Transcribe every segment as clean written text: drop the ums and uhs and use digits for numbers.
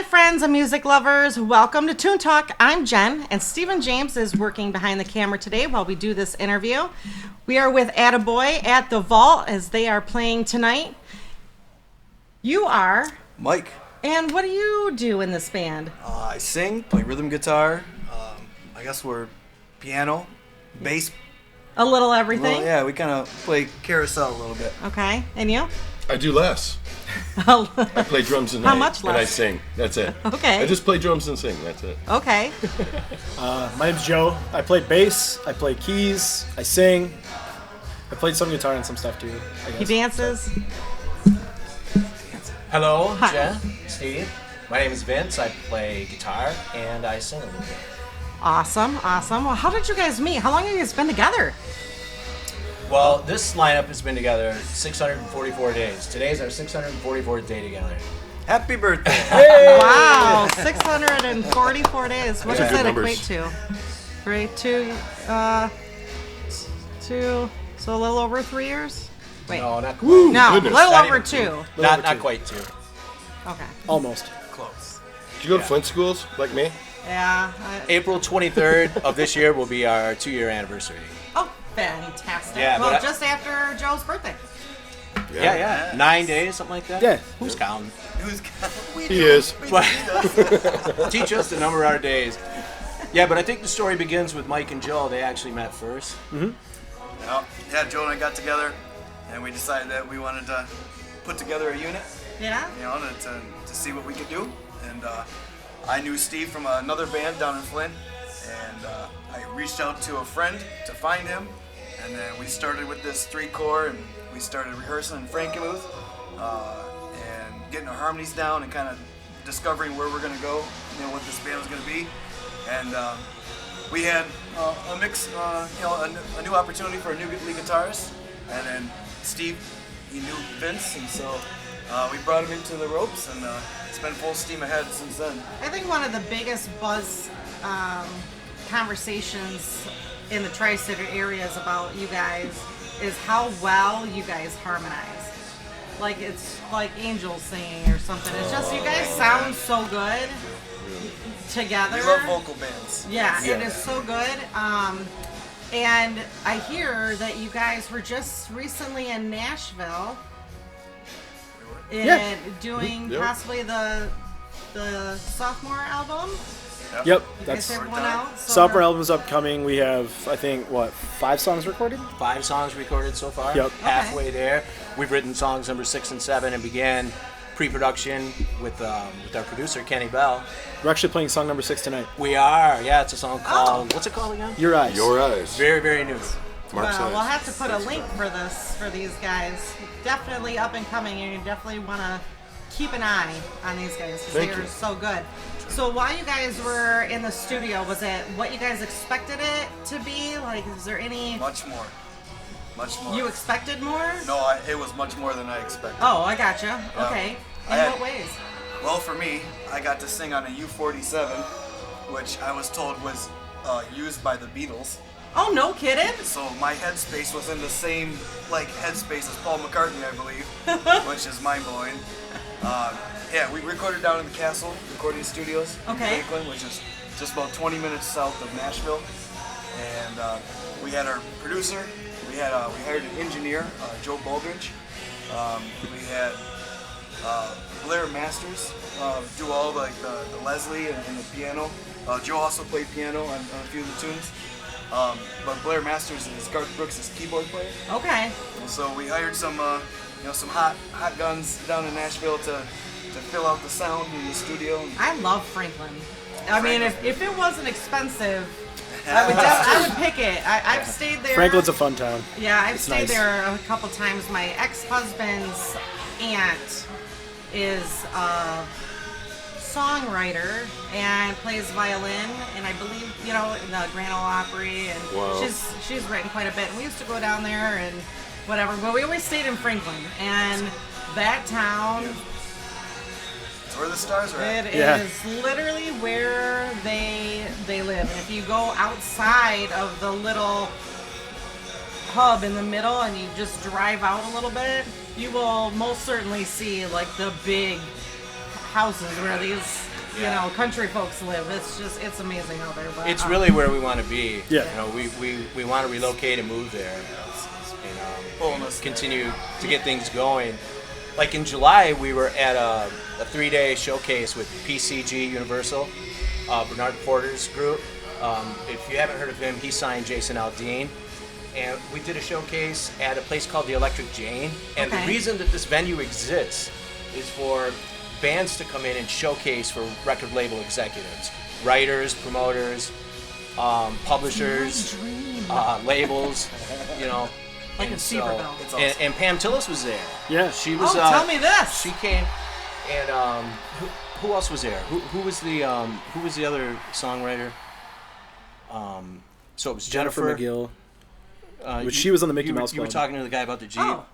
friends and music lovers, welcome to Toon Talk. I'm Jen, and Stephen James is working behind the camera today while we do this interview. We are with Adaboy at the Vault as they are playing tonight. You are? Mike. And what do you do in this band? I sing, play rhythm guitar. I guess we're piano, bass. A little everything? Well, yeah, we kind of play carousel a little bit. Okay, and you? I do less. I play drums and How much less? And I sing. That's it. Okay. I just play drums and sing. That's it. Okay. My name's Joe. I play bass. I play keys. I sing. I played some guitar and some stuff too. I guess. He dances. Hello, Hi. Jen, Steve. My name is Vince. I play guitar and I sing a little bit. Awesome, awesome. Well, how did you guys meet? How long have you guys been together? Well, this lineup has been together 644 days. Today's our 644th day together. Happy birthday. Wow, 644 days. What Those are does good that equate numbers. to? Right, two, so a little over 3 years? Wait, No, not quite. no, a goodness. little Not over even two. Not quite two. Okay, Almost. Close. Did you go to Flint schools like me? yeah. April 23rd of this year will be our 2-year anniversary. Oh, fantastic. Yeah, well, but just after Joe's birthday. Yeah. 9 days, something like that? Yeah. Who's counting? He is. Teach us to number our days. Yeah, but I think the story begins with Mike and Joe. They actually met first. Yeah, Joe and I got together, and we decided that we wanted to put together a unit, Yeah? you know, to see what we could do. And I knew Steve from another band down in Flint, and I reached out to a friend to find him, and then we started with this 3-core, and we started rehearsing in Frankenmuth, and getting our harmonies down and kind of discovering where we're going to go, you know, what this band was going to be. And we had a mix, you know, a new opportunity for a new lead guitarist, and then Steve, he knew Vince, and so we brought him into the ropes, and it's been full steam ahead since then. I think one of the biggest buzz conversations in the Tri-City areas about you guys is how well you guys harmonize. Like it's like angels singing or something. It's just you guys sound so good together. We love vocal bands. Yeah, it is so good. And I hear that you guys were just recently in Nashville doing Yep. possibly the sophomore album. Yep. You That's guys have one out. So sophomore album's upcoming. We have, I think, 5 songs recorded? 5 songs recorded so far. Yep. Halfway there. We've written songs number 6 and 7 and began pre-production with our producer Kenny Bell. We're actually playing song number 6 tonight. We are. Yeah, it's a song Oh. called. What's it called again? Your Eyes. Your eyes. Very, very new. Mark Well, we'll says. have to put a link for these guys. Definitely up and coming, and you definitely want to keep an eye on these guys because Thank they are you. so good. So while you guys were in the studio, was it what you guys expected it to be? Like, is there any Much more. Much more. you expected more? No, it was much more than I expected. Oh, I gotcha. Okay. In I had- what ways? Well, for me, I got to sing on a U-47, which I was told was used by the Beatles. Oh, no kidding. So my headspace was in the same headspace as Paul McCartney, I believe, which is mind-blowing. Yeah, we recorded down in the Castle Recording Studios Okay. in Franklin, which is just about 20 minutes south of Nashville. And we had our producer, we hired an engineer, Joe Baldridge. We had Blair Masters do all the Leslie and the piano. Joe also played piano on a few of the tunes. But Blair Masters is Garth Brooks' keyboard player. Okay. And so we hired some some hot guns down in Nashville to fill out the sound in the studio. I love Franklin. I mean, if it wasn't expensive, I would pick it. I've stayed there. Franklin's a fun town. Yeah, I've It's stayed nice. there a couple times. My ex-husband's aunt is a songwriter and plays violin, and I believe, you know, in the Grand Ole Opry, and Wow. she's written quite a bit. And we used to go down there and whatever, but we always stayed in Franklin, and that town, It's where the stars are at. it Yeah. is literally where they live. And if you go outside of the little hub in the middle and you just drive out a little bit, you will most certainly see like the big houses where these country folks live. It's amazing out there. But, It's really where we want to be. Yeah. We want to relocate and move there. Continue to get things going. Like in July, we were at a 3-day showcase with PCG Universal, Bernard Porter's group. If you haven't heard of him, he signed Jason Aldean. And we did a showcase at a place called the Electric Jane. And the reason that this venue exists is for bands to come in and showcase for record label executives, writers, promoters, publishers, labels, like in Seaverville. Awesome. And Pam Tillis was there. Yeah. She was. Tell me this. She came, and who else was there? Who was the other songwriter? So it was Jennifer McGill. She was on the Mickey Mouse You were Club. talking to the guy about the Jeep. Oh.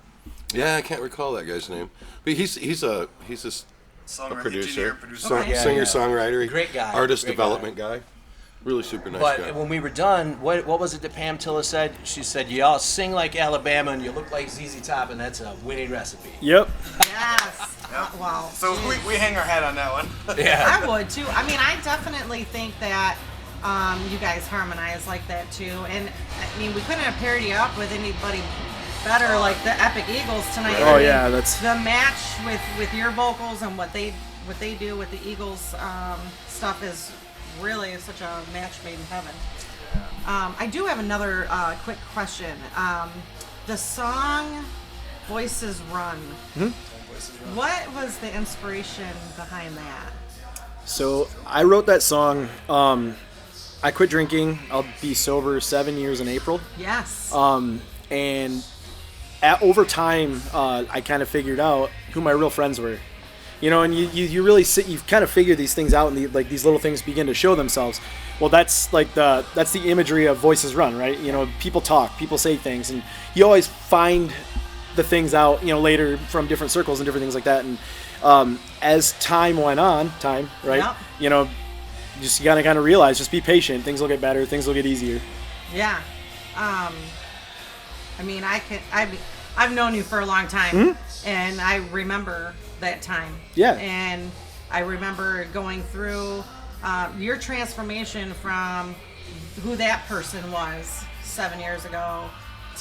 Yeah, I can't recall that guy's name, but he's a Engineer, producer. Okay. singer songwriter, Great guy. artist Great development guy. Really super nice But guy. when we were done, what was it that Pam Tillis said? She said, "Y'all sing like Alabama and you look like ZZ Top, and that's a winning recipe." Yep. Yes. Wow. So we hang our hat on that one. Yeah. I would too. I mean, I definitely think that you guys harmonize like that too. And I mean, we couldn't have paired you up with anybody better like the Epic Eagles tonight. Oh I mean, yeah, that's the match with your vocals and what they do with the Eagles stuff is really such a match made in heaven. I do have another quick question. The song Voices Run. What was the inspiration behind that? So I wrote that song. I quit drinking. I'll be sober 7 years in April. Yes. And over time, I kind of figured out who my real friends were. And you really you kind of figure these things out, and these little things begin to show themselves. Well, that's the imagery of Voices Run, right? People talk, people say things, and you always find the things out, later from different circles and different things like that. And as time went on, right? Yep. You gotta kind of realize, just be patient. Things will get better. Things will get easier. Yeah. I mean, I've known you for a long time, and I remember that time. Yeah. And I remember going through your transformation from who that person was 7 years ago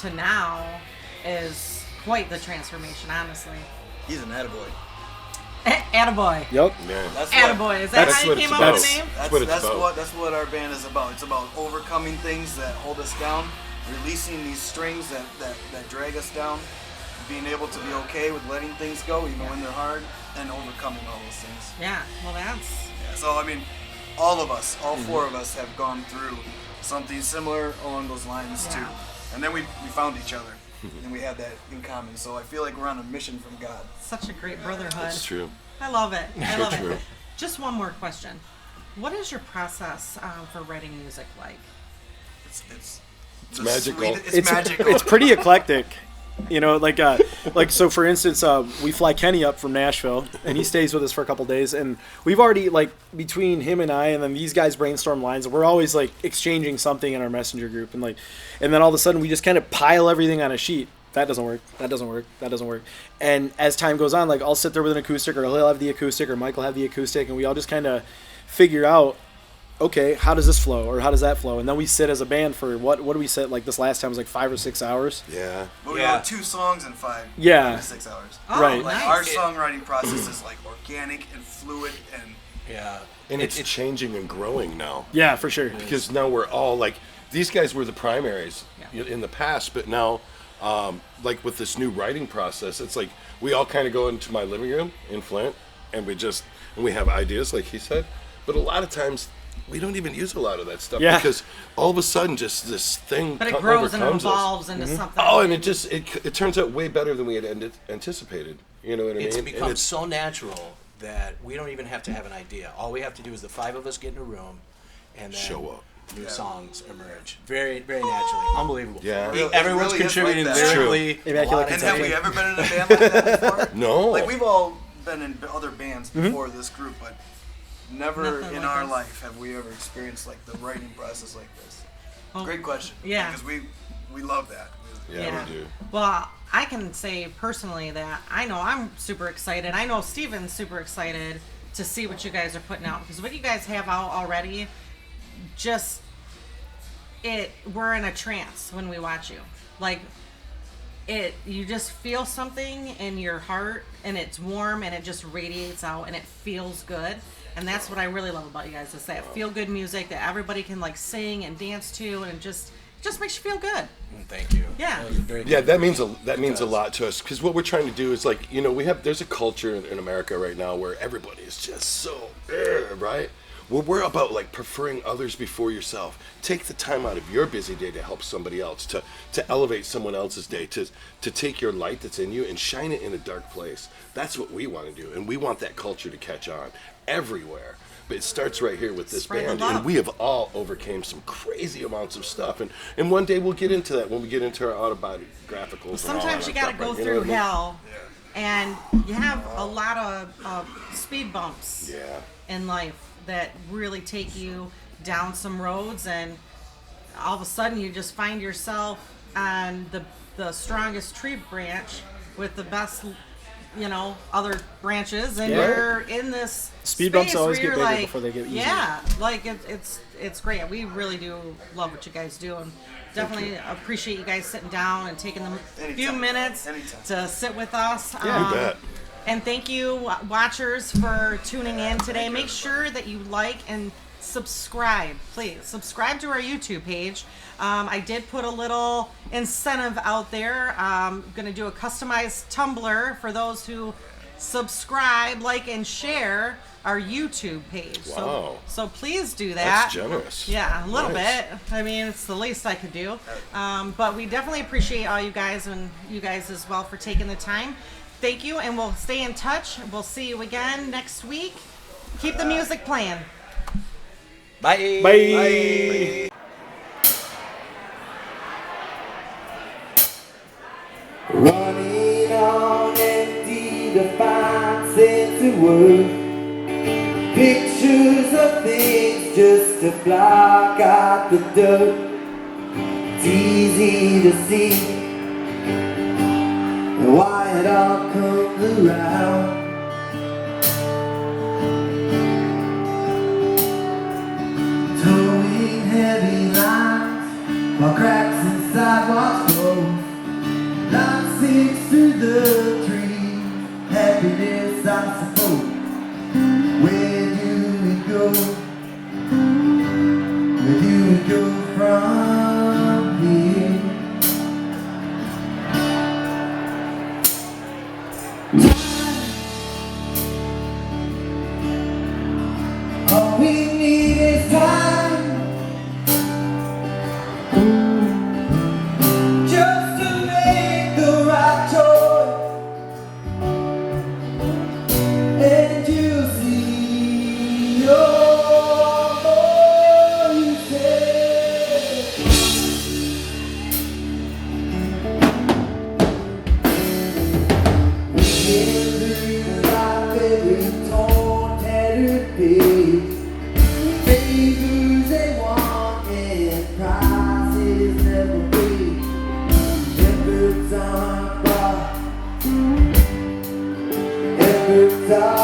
to now is quite the transformation, honestly. He's an attaboy. Attaboy. Yep. Yeah. Attaboy. Is that how you came up with the name? That's what it's about. That's what our band is about. It's about overcoming things that hold us down, releasing these strings that drag us down, being able to be okay with letting things go even when they're hard, and overcoming all those things. Yeah. Well, that's... Yeah, so I mean, all of us, all four of us have gone through something similar along those lines too. And then we found each other, and we had that in common. So I feel like we're on a mission from God. Such a great brotherhood. That's true. I love it. I love true. it. Just one more question. What is your process for writing music like? It's magical. It's magical. It's pretty eclectic. So for instance, we fly Kenny up from Nashville, and he stays with us for a couple days, and we've already, between him and I, and then these guys brainstorm lines, and we're always exchanging something in our messenger group, and then all of a sudden we just kind of pile everything on a sheet. That doesn't work. That doesn't work. That doesn't work. And as time goes on, I'll sit there with an acoustic, or he'll have the acoustic, or Michael have the acoustic, and we all just kind of figure out, okay, how does this flow, or how does that flow? And then we sit as a band for, what do we sit, this last time was 5 or 6 hours? Yeah. But we wrote 2 songs in 5 to 6 hours. Oh, Right. nice. Our songwriting process is organic and fluid, and And it's changing and growing now. Yeah, for sure. Because now we're all these guys were the primaries in the past, but now, with this new writing process, it's we all kind of go into my living room in Flint, and we have ideas, like he said, but a lot of times we don't even use a lot of that stuff because all of a sudden just this thing But it grows and overcomes us. evolves into something. Oh, and it turns out way better than we had anticipated. You know what I mean? It's And become so natural that we don't even have to have an idea. All we have to do is the 5 of us get in a room and then show up. new songs emerge. Very, very naturally. Unbelievable. Yeah. Everyone's really is contributing like that. lyrically. Immaculate And have we Conception. ever been in a band like that before? No. We've all been in other bands before this group, but never Nothing in like our this. life have we ever experienced the writing process like this. Well, Great question. yeah. Because we love that. Yeah, we do. Well, I can say personally that I know I'm super excited. I know Steven's super excited to see what you guys are putting out, because what you guys have out already, just we're in a trance when we watch you. Like you just feel something in your heart, and it's warm, and it just radiates out, and it feels good. And that's what I really love about you guys, is that feel good music that everybody can like sing and dance to, and it just makes you feel good. Thank you. Yeah. That was very Yeah, that means a lot to us, because what we're trying to do is, like, you know, there's a culture in America right now where everybody is just so right. Well, we're about like preferring others before yourself. Take the time out of your busy day to help somebody else, to elevate someone else's day, to take your light that's in you and shine it in a dark place. That's what we want to do, and we want that culture to catch on everywhere. But it starts right here with this Spread the band, love. and we have all overcame some crazy amounts of stuff, and one day we'll get into that when we get into our autobiographical. and all Sometimes that you got to stuff, go right? You know through what I mean? hell, and you have a lot of speed bumps Yeah. in life that really take you down some roads, and all of a sudden you just find yourself on the strongest tree branch with the best, you know, other branches, and Yeah. you're in this Speed bumps space always where get you're bigger like, before they get easier. yeah, like it's great. We really do love what you guys do, and definitely appreciate you guys sitting down and taking the few Anytime. minutes Anytime. to sit with us. You bet. And thank you, watchers, for tuning in today. Make sure that you like and subscribe. Please subscribe to our YouTube page. I did put a little incentive out there. I'm going to do a customized tumbler for those who subscribe, like, and share our YouTube page. Wow. So please do that. That's generous. Yeah, a little Nice. bit. I mean, it's the least I could do. But we definitely appreciate all you guys, and you guys as well, for taking the time. Thank you, and we'll stay in touch. We'll see you again next week. Keep the music playing. Bye. Bye. Running on empty to find sense of worth. Pictures of things just to block out the dirt. It's easy to see why it all comes around. Towing heavy lines while cracks in sidewalks close. Light sinks through the trees, happiness I suppose. Where do we go? Where do we go from here? All we need is time, just to make the right choice, and you'll see all more you say. We can lose life every torn, tattered page. Favors they want and prices never paid. Efforts aren't bought, efforts are